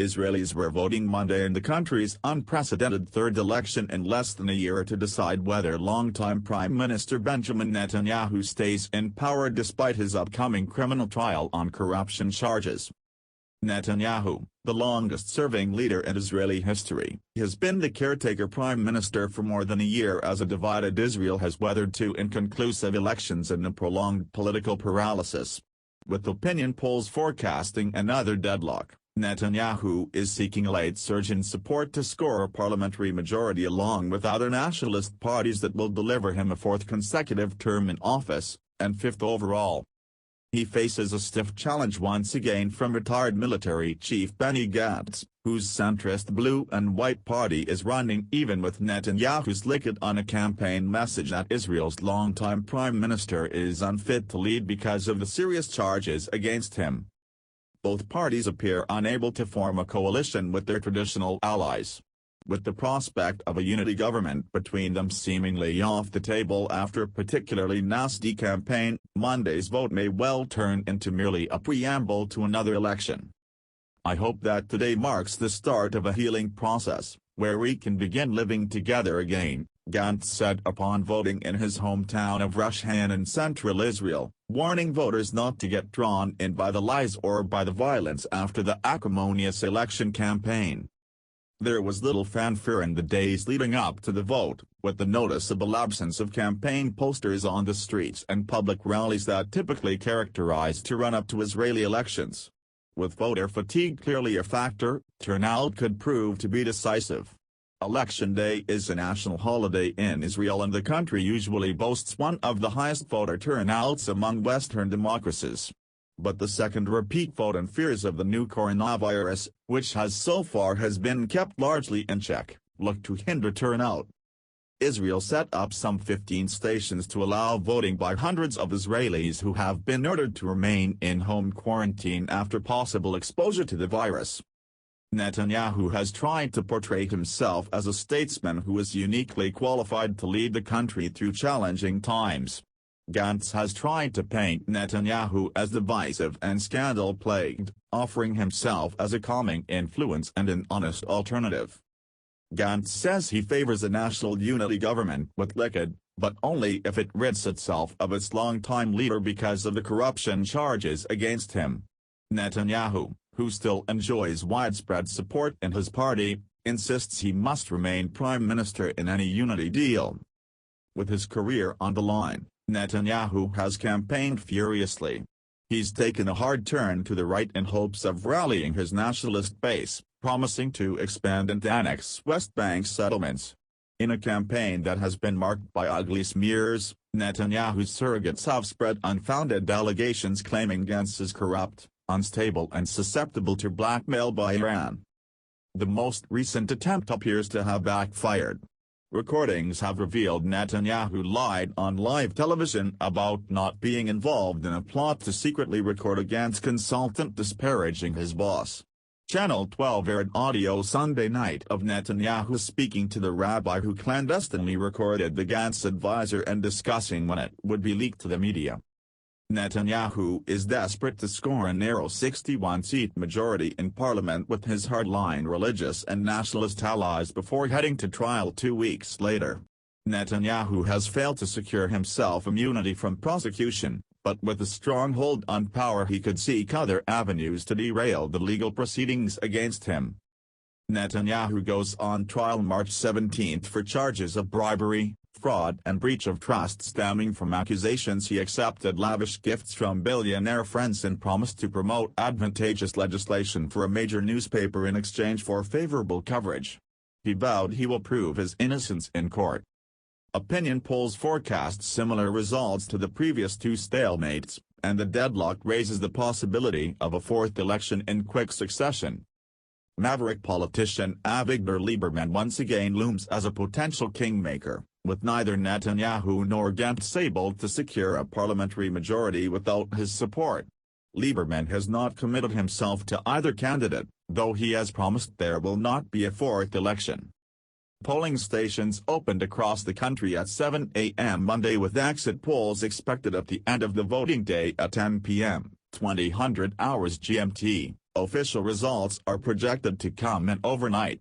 Israelis were voting Monday in the country's unprecedented third election in less than a year to decide whether longtime Prime Minister Benjamin Netanyahu stays in power despite his upcoming criminal trial on corruption charges. Netanyahu, the longest-serving leader in Israeli history, has been the caretaker prime minister for more than a year as a divided Israel has weathered two inconclusive elections and a prolonged political paralysis. With opinion polls forecasting another deadlock, Netanyahu is seeking a late surge in support to score a parliamentary majority along with other nationalist parties that will deliver him a fourth consecutive term in office, and fifth overall. He faces a stiff challenge once again from retired military chief Benny Gantz, whose centrist blue and white party is running even with Netanyahu's likud on a campaign message that Israel's longtime prime minister is unfit to lead because of the serious charges against him. Both parties appear unable to form a coalition with their traditional allies, with the prospect of a unity government between them seemingly off the table after a particularly nasty campaign. Monday's vote may well turn into merely a preamble to another election. "I hope that today marks the start of a healing process, where we can begin living together again," Gantz said upon voting in his hometown of Rosh Han in central Israel, warning voters not to get drawn in by the lies or by the violence after the acrimonious election campaign. There was little fanfare in the days leading up to the vote, with the noticeable absence of campaign posters on the streets and public rallies that typically characterize the run-up to Israeli elections. With voter fatigue clearly a factor, turnout could prove to be decisive. Election Day is a national holiday in Israel and the country usually boasts one of the highest voter turnouts among Western democracies. But the second repeat vote and fears of the new coronavirus, which so far has been kept largely in check, look to hinder turnout. Israel set up some 15 stations to allow voting by hundreds of Israelis who have been ordered to remain in home quarantine after possible exposure to the virus. Netanyahu has tried to portray himself as a statesman who is uniquely qualified to lead the country through challenging times. Gantz has tried to paint Netanyahu as divisive and scandal-plagued, offering himself as a calming influence and an honest alternative. Gantz says he favors a national unity government with Likud, but only if it rids itself of its longtime leader because of the corruption charges against him. Netanyahu, who still enjoys widespread support in his party, insists he must remain prime minister in any unity deal. With his career on the line, Netanyahu has campaigned furiously. He's taken a hard turn to the right in hopes of rallying his nationalist base, promising to expand and annex West Bank settlements. In a campaign that has been marked by ugly smears, Netanyahu's surrogates have spread unfounded allegations claiming Gantz is corrupt, unstable and susceptible to blackmail by Iran. The most recent attempt appears to have backfired. Recordings have revealed Netanyahu lied on live television about not being involved in a plot to secretly record a Gantz consultant disparaging his boss. Channel 12 aired audio Sunday night of Netanyahu speaking to the rabbi who clandestinely recorded the Gantz advisor and discussing when it would be leaked to the media. Netanyahu is desperate to score a narrow 61-seat majority in parliament with his hardline religious and nationalist allies before heading to trial 2 weeks later. Netanyahu has failed to secure himself immunity from prosecution, but with a strong hold on power he could seek other avenues to derail the legal proceedings against him. Netanyahu goes on trial March 17 for charges of bribery, fraud and breach of trust stemming from accusations he accepted lavish gifts from billionaire friends and promised to promote advantageous legislation for a major newspaper in exchange for favorable coverage. He vowed he will prove his innocence in court. Opinion polls forecast similar results to the previous two stalemates, and the deadlock raises the possibility of a fourth election in quick succession. Maverick politician Avigdor Lieberman once again looms as a potential kingmaker, with neither Netanyahu nor Gantz able to secure a parliamentary majority without his support. Lieberman has not committed himself to either candidate, though he has promised there will not be a fourth election. Polling stations opened across the country at 7 a.m. Monday with exit polls expected at the end of the voting day at 10 p.m., 2000 hours GMT. Official results are projected to come in overnight.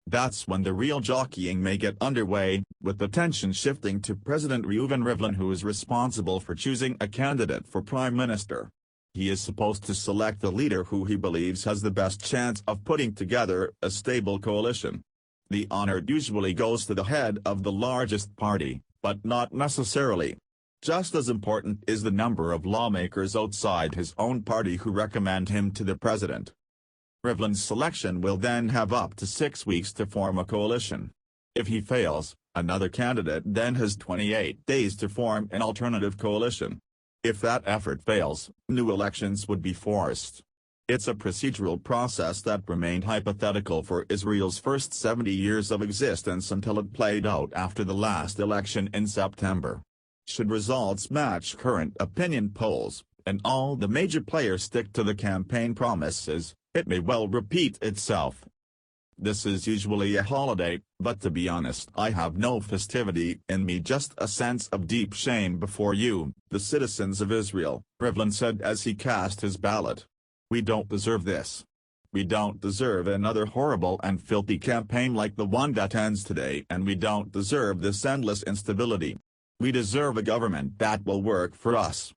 That's when the real jockeying may get underway, with the tension shifting to President Reuven Rivlin, who is responsible for choosing a candidate for prime minister. He is supposed to select the leader who he believes has the best chance of putting together a stable coalition. The honor usually goes to the head of the largest party, but not necessarily. Just as important is the number of lawmakers outside his own party who recommend him to the president. Rivlin's selection will then have up to 6 weeks to form a coalition. If he fails, another candidate then has 28 days to form an alternative coalition. If that effort fails, new elections would be forced. It's a procedural process that remained hypothetical for Israel's first 70 years of existence until it played out after the last election in September. Should results match current opinion polls, and all the major players stick to the campaign promises, it may well repeat itself. This is usually a holiday, but to be honest, I have no festivity in me, just a sense of deep shame before you, the citizens of Israel, Rivlin said as he cast his ballot. We don't deserve this. We don't deserve another horrible and filthy campaign like the one that ends today, and we don't deserve this endless instability. We deserve a government that will work for us.